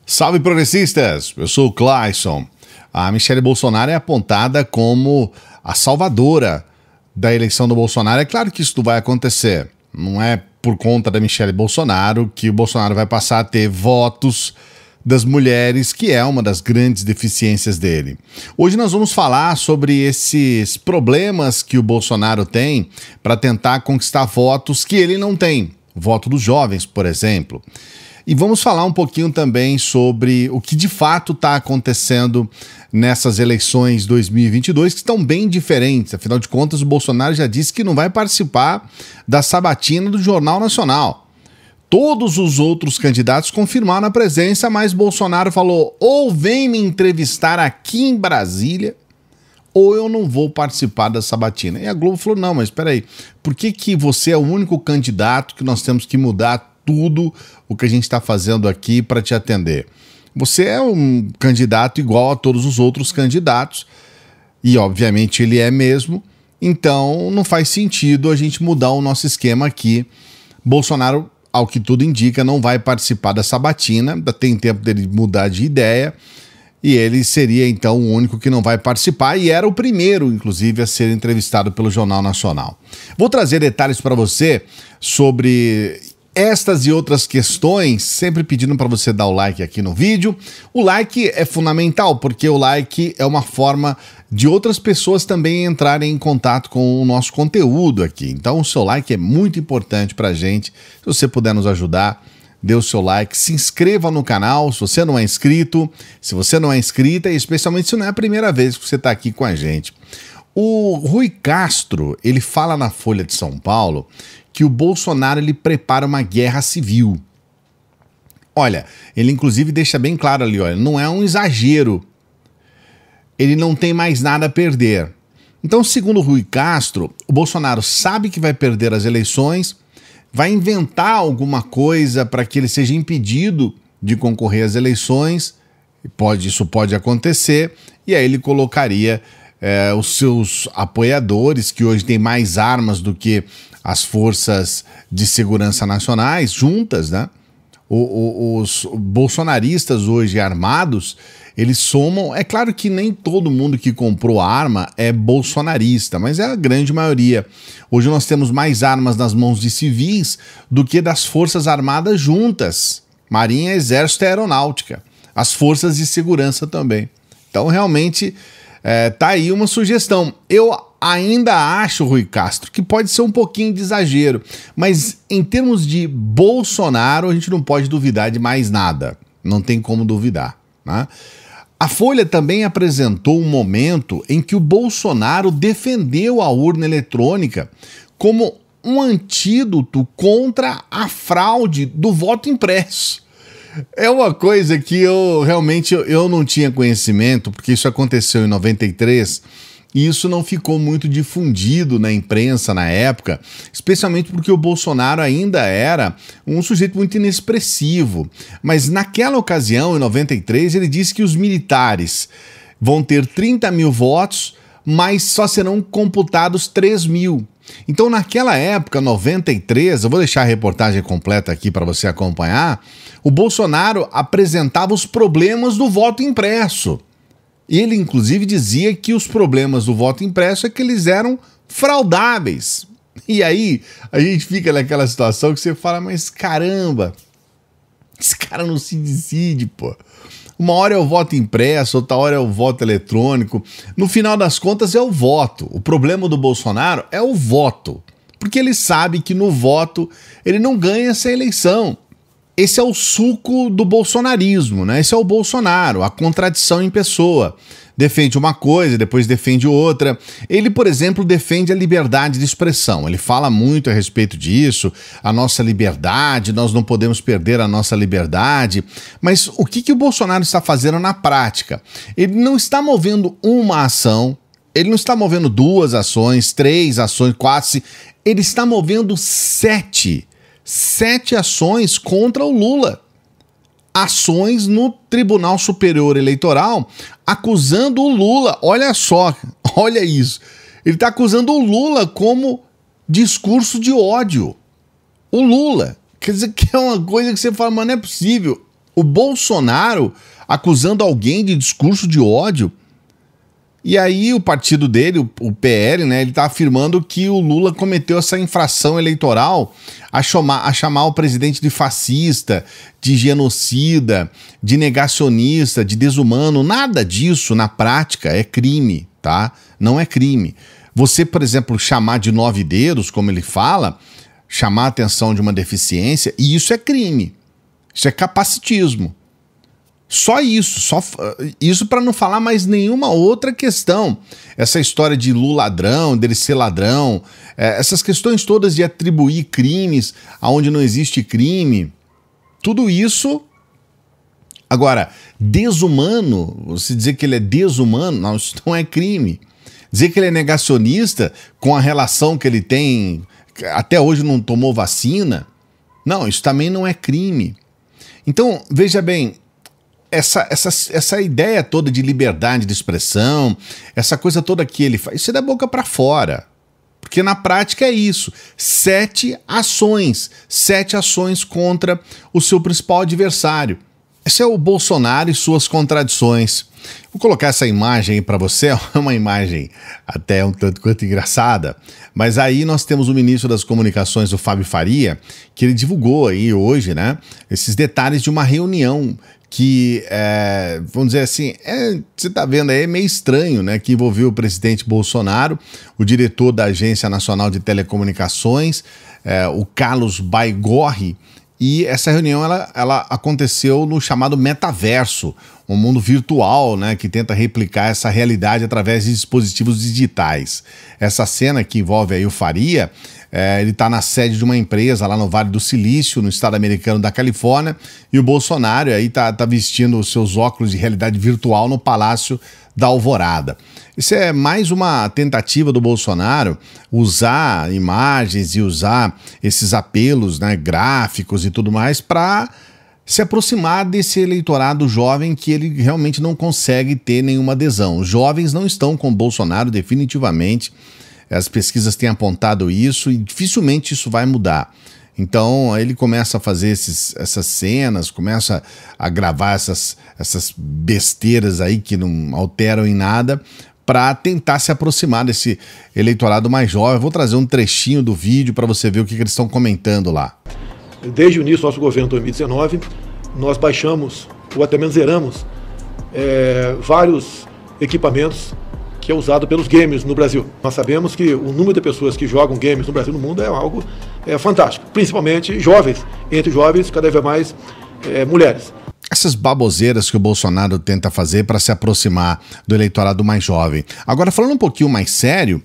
Salve progressistas, eu sou o Clayson. A Michelle Bolsonaro é apontada como a salvadora da eleição do Bolsonaro. É claro que isso não vai acontecer. Não é por conta da Michelle Bolsonaro que o Bolsonaro vai passar a ter votos das mulheres, que é uma das grandes deficiências dele. Hoje nós vamos falar sobre esses problemas que o Bolsonaro tem para tentar conquistar votos que ele não tem. Voto dos jovens, por exemplo. E vamos falar um pouquinho também sobre o que de fato está acontecendo nessas eleições 2022, que estão bem diferentes. Afinal de contas, o Bolsonaro já disse que não vai participar da sabatina do Jornal Nacional. Todos os outros candidatos confirmaram a presença, mas Bolsonaro falou: ou vem me entrevistar aqui em Brasília, ou eu não vou participar da sabatina. E a Globo falou: não, mas espera aí, por que você é o único candidato que nós temos que mudar tudo o que a gente está fazendo aqui para te atender? Você é um candidato igual a todos os outros candidatos, e obviamente ele é mesmo, então não faz sentido a gente mudar o nosso esquema aqui. Bolsonaro, ao que tudo indica, não vai participar da sabatina, tem tempo dele mudar de ideia, e ele seria então o único que não vai participar, e era o primeiro, inclusive, a ser entrevistado pelo Jornal Nacional. Vou trazer detalhes para você sobre estas e outras questões, sempre pedindo para você dar o like aqui no vídeo. O like é fundamental, porque o like é uma forma de outras pessoas também entrarem em contato com o nosso conteúdo aqui. Então o seu like é muito importante para a gente. Se você puder nos ajudar, dê o seu like, se inscreva no canal se você não é inscrito, se você não é inscrita, e especialmente se não é a primeira vez que você está aqui com a gente. O Rui Castro, ele fala na Folha de São Paulo que o Bolsonaro ele prepara uma guerra civil. Olha, ele inclusive deixa bem claro ali, olha, não é um exagero. Ele não tem mais nada a perder. Então, segundo o Rui Castro, o Bolsonaro sabe que vai perder as eleições, vai inventar alguma coisa para que ele seja impedido de concorrer às eleições, isso pode acontecer, e aí ele colocaria os seus apoiadores, que hoje têm mais armas do que as forças de segurança nacionais juntas, né? Os bolsonaristas hoje armados, eles somam... É claro que nem todo mundo que comprou arma é bolsonarista, mas é a grande maioria. Hoje nós temos mais armas nas mãos de civis do que das forças armadas juntas. Marinha, Exército e Aeronáutica. As forças de segurança também. Então, realmente, tá aí uma sugestão. Eu ainda acho, Rui Castro, que pode ser um pouquinho de exagero, mas em termos de Bolsonaro, a gente não pode duvidar de mais nada. Não tem como duvidar, né? A Folha também apresentou um momento em que o Bolsonaro defendeu a urna eletrônica como um antídoto contra a fraude do voto impresso. É uma coisa que eu realmente não tinha conhecimento, porque isso aconteceu em 93, e isso não ficou muito difundido na imprensa na época, especialmente porque o Bolsonaro ainda era um sujeito muito inexpressivo. Mas naquela ocasião, em 93, ele disse que os militares vão ter 30 mil votos, mas só serão computados 3 mil. Então, naquela época, 93, eu vou deixar a reportagem completa aqui para você acompanhar, o Bolsonaro apresentava os problemas do voto impresso. Ele, inclusive, dizia que os problemas do voto impresso é que eles eram fraudáveis. E aí, a gente fica naquela situação que você fala, mas caramba, esse cara não se decide, pô. Uma hora é o voto impresso, outra hora é o voto eletrônico. No final das contas, é o voto. O problema do Bolsonaro é o voto. Porque ele sabe que no voto ele não ganha essa eleição. Esse é o suco do bolsonarismo, né? Esse é o Bolsonaro, a contradição em pessoa. Defende uma coisa, depois defende outra. Ele, por exemplo, defende a liberdade de expressão. Ele fala muito a respeito disso, a nossa liberdade, nós não podemos perder a nossa liberdade. Mas o que o Bolsonaro está fazendo na prática? Ele não está movendo uma ação, ele não está movendo 2 ações, 3 ações, 4, ele está movendo 7 ações contra o Lula. Ações no Tribunal Superior Eleitoral acusando o Lula. Olha só, olha isso. Ele está acusando o Lula como discurso de ódio. O Lula. Quer dizer, que é uma coisa que você fala, mas não é possível. O Bolsonaro acusando alguém de discurso de ódio. E aí o partido dele, o PL, né, ele está afirmando que o Lula cometeu essa infração eleitoral a chamar o presidente de fascista, de genocida, de negacionista, de desumano. Nada disso, na prática, é crime, tá? Não é crime. Você, por exemplo, chamar de 9 dedos, como ele fala, chamar a atenção de uma deficiência, e isso é crime. Isso é capacitismo. Só isso para não falar mais nenhuma outra questão. Essa história de Lula ladrão, dele ser ladrão, essas questões todas de atribuir crimes aonde não existe crime, tudo isso. Agora, desumano, você dizer que ele é desumano, não, isso não é crime. Dizer que ele é negacionista com a relação que ele tem, até hoje não tomou vacina, não, isso também não é crime. Então, veja bem, essa ideia toda de liberdade de expressão, essa coisa toda que ele faz, isso é da boca para fora. Porque na prática é isso. 7 ações contra o seu principal adversário. Esse é o Bolsonaro e suas contradições. Vou colocar essa imagem aí para você, é uma imagem até um tanto quanto engraçada, mas aí nós temos o ministro das Comunicações, o Fábio Faria, que ele divulgou aí hoje, né, esses detalhes de uma reunião que, vamos dizer assim, você está vendo aí, é meio estranho, né, que envolveu o presidente Bolsonaro, o diretor da Agência Nacional de Telecomunicações, o Carlos Baigorre, e essa reunião ela aconteceu no chamado metaverso, um mundo virtual, né, que tenta replicar essa realidade através de dispositivos digitais. Essa cena que envolve aí o Faria, ele está na sede de uma empresa lá no Vale do Silício, no estado americano da Califórnia, e o Bolsonaro aí tá vestindo os seus óculos de realidade virtual no Palácio da Alvorada. Isso é mais uma tentativa do Bolsonaro usar imagens e usar esses apelos, né, gráficos e tudo mais para se aproximar desse eleitorado jovem que ele realmente não consegue ter nenhuma adesão. Os jovens não estão com o Bolsonaro definitivamente. As pesquisas têm apontado isso e dificilmente isso vai mudar. Então ele começa a fazer essas cenas, começa a gravar essas besteiras aí que não alteram em nada para tentar se aproximar desse eleitorado mais jovem. Eu vou trazer um trechinho do vídeo para você ver o que eles estão comentando lá. Desde o início do nosso governo 2019, nós baixamos, ou até menos zeramos, vários equipamentos que é usado pelos gamers no Brasil. Nós sabemos que o número de pessoas que jogam games no Brasil e no mundo é algo fantástico, principalmente jovens, entre jovens cada vez mais mulheres. Essas baboseiras que o Bolsonaro tenta fazer para se aproximar do eleitorado mais jovem. Agora, falando um pouquinho mais sério,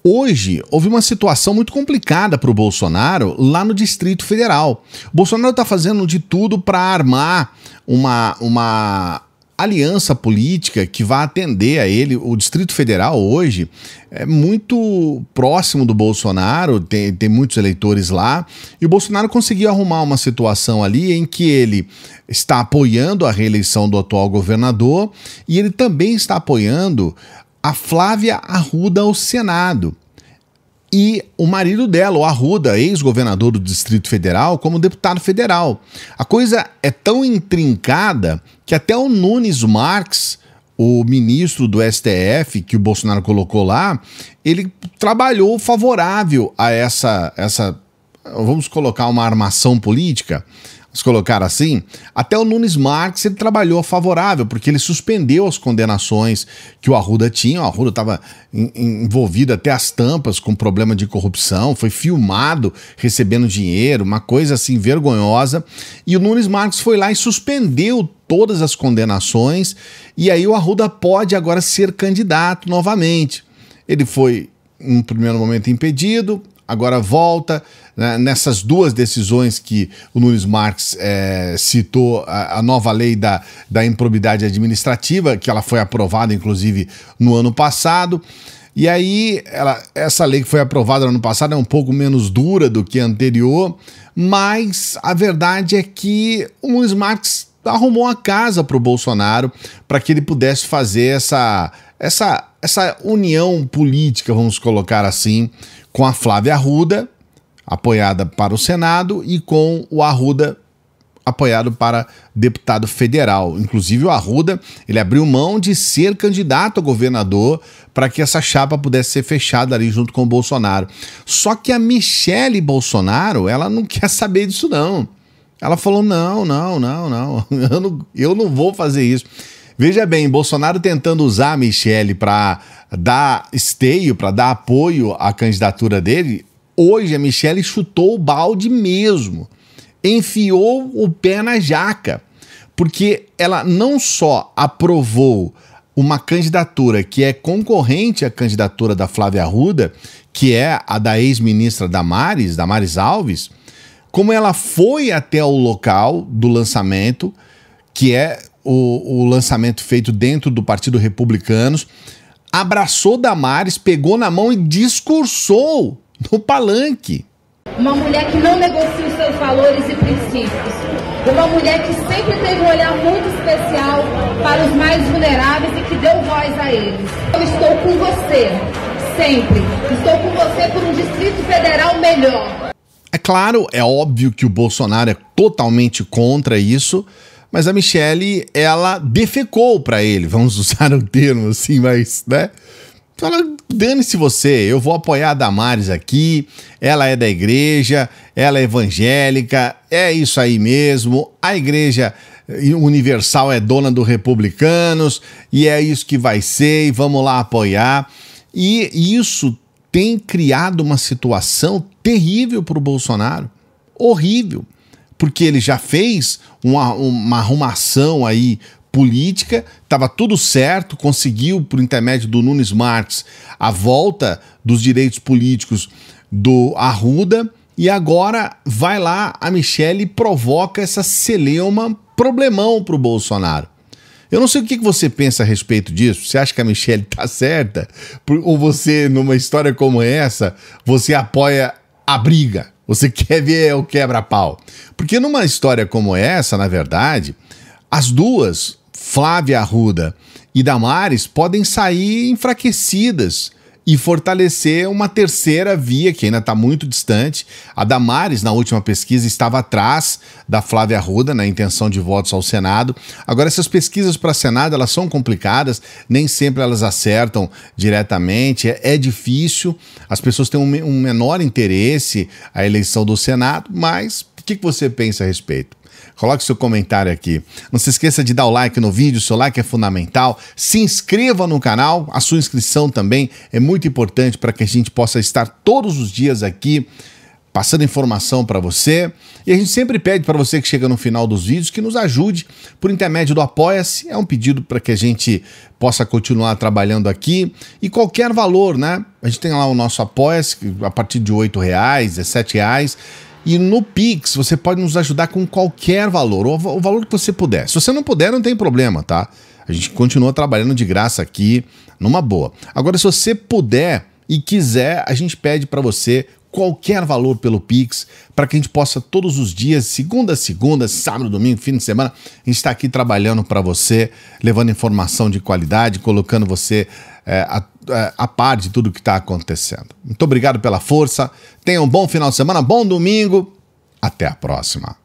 hoje houve uma situação muito complicada para o Bolsonaro lá no Distrito Federal. O Bolsonaro está fazendo de tudo para armar uma aliança política que vai atender a ele. O Distrito Federal hoje é muito próximo do Bolsonaro, tem muitos eleitores lá, e o Bolsonaro conseguiu arrumar uma situação ali em que ele está apoiando a reeleição do atual governador e ele também está apoiando a Flávia Arruda ao Senado. E o marido dela, o Arruda, ex-governador do Distrito Federal, como deputado federal. A coisa é tão intrincada que até o Nunes Marques, o ministro do STF, que o Bolsonaro colocou lá, ele trabalhou favorável a essa vamos colocar uma armação política, vamos colocar assim, até o Nunes Marques ele trabalhou favorável, porque ele suspendeu as condenações que o Arruda tinha. O Arruda estava envolvido até as tampas com problema de corrupção, foi filmado recebendo dinheiro, uma coisa assim vergonhosa, e o Nunes Marques foi lá e suspendeu todas as condenações, e aí o Arruda pode agora ser candidato novamente. Ele foi, em primeiro momento, impedido, agora volta, né, nessas duas decisões que o Nunes Marques citou, a nova lei da improbidade administrativa, que ela foi aprovada, inclusive, no ano passado. E aí, essa lei que foi aprovada no ano passado é um pouco menos dura do que a anterior, mas a verdade é que o Nunes Marques arrumou a casa para o Bolsonaro para que ele pudesse fazer essa união política, vamos colocar assim, com a Flávia Arruda, apoiada para o Senado, e com o Arruda apoiado para deputado federal. Inclusive o Arruda, ele abriu mão de ser candidato a governador para que essa chapa pudesse ser fechada ali junto com o Bolsonaro. Só que a Michelle Bolsonaro, ela não quer saber disso não. Ela falou, não, eu não vou fazer isso. Veja bem, Bolsonaro tentando usar a Michelle para dar esteio, para dar apoio à candidatura dele, hoje a Michelle chutou o balde mesmo, enfiou o pé na jaca, porque ela não só aprovou uma candidatura que é concorrente à candidatura da Flávia Arruda, que é a da ex-ministra Damares Alves, como ela foi até o local do lançamento, que é o lançamento feito dentro do Partido Republicanos, abraçou Damares, pegou na mão e discursou no palanque. Uma mulher que não negocia os seus valores e princípios. Uma mulher que sempre teve um olhar muito especial para os mais vulneráveis e que deu voz a eles. Eu estou com você, sempre. Estou com você por um Distrito Federal melhor. É claro, é óbvio que o Bolsonaro é totalmente contra isso, mas a Michelle, ela defecou para ele, vamos usar um termo assim, mas, né? Fala, dane-se você, eu vou apoiar a Damares aqui, ela é da igreja, ela é evangélica, é isso aí mesmo, a igreja universal é dona do Republicanos, e é isso que vai ser, e vamos lá apoiar. E isso tem criado uma situação terrível para o Bolsonaro, horrível, porque ele já fez uma arrumação aí política, estava tudo certo, conseguiu, por intermédio do Nunes Marques, a volta dos direitos políticos do Arruda, e agora vai lá a Michelle e provoca essa celeuma, problemão para o Bolsonaro. Eu não sei o que você pensa a respeito disso. Você acha que a Michelle está certa? Ou você, numa história como essa, você apoia a briga? Você quer ver o quebra-pau? Porque numa história como essa, na verdade, as duas, Flávia Arruda e Damares, podem sair enfraquecidas e fortalecer uma terceira via que ainda está muito distante. A Damares, na última pesquisa, estava atrás da Flávia Arruda na intenção de votos ao Senado. Agora, essas pesquisas para Senado, elas são complicadas, nem sempre elas acertam diretamente, é difícil, as pessoas têm um menor interesse à eleição do Senado, mas o que você pensa a respeito? Coloque seu comentário aqui. Não se esqueça de dar o like no vídeo, seu like é fundamental. Se inscreva no canal, a sua inscrição também é muito importante para que a gente possa estar todos os dias aqui passando informação para você. E a gente sempre pede para você que chega no final dos vídeos que nos ajude por intermédio do Apoia-se. É um pedido para que a gente possa continuar trabalhando aqui. E qualquer valor, né? A gente tem lá o nosso Apoia-se a partir de R$8, R$7. E no Pix você pode nos ajudar com qualquer valor, ou o valor que você puder. Se você não puder, não tem problema, tá? A gente continua trabalhando de graça aqui, numa boa. Agora, se você puder e quiser, a gente pede para você qualquer valor pelo Pix, para que a gente possa todos os dias, segunda a segunda, sábado, domingo, fim de semana, a gente está aqui trabalhando para você, levando informação de qualidade, colocando você a par de tudo que está acontecendo. Muito obrigado pela força, tenha um bom final de semana, bom domingo, até a próxima.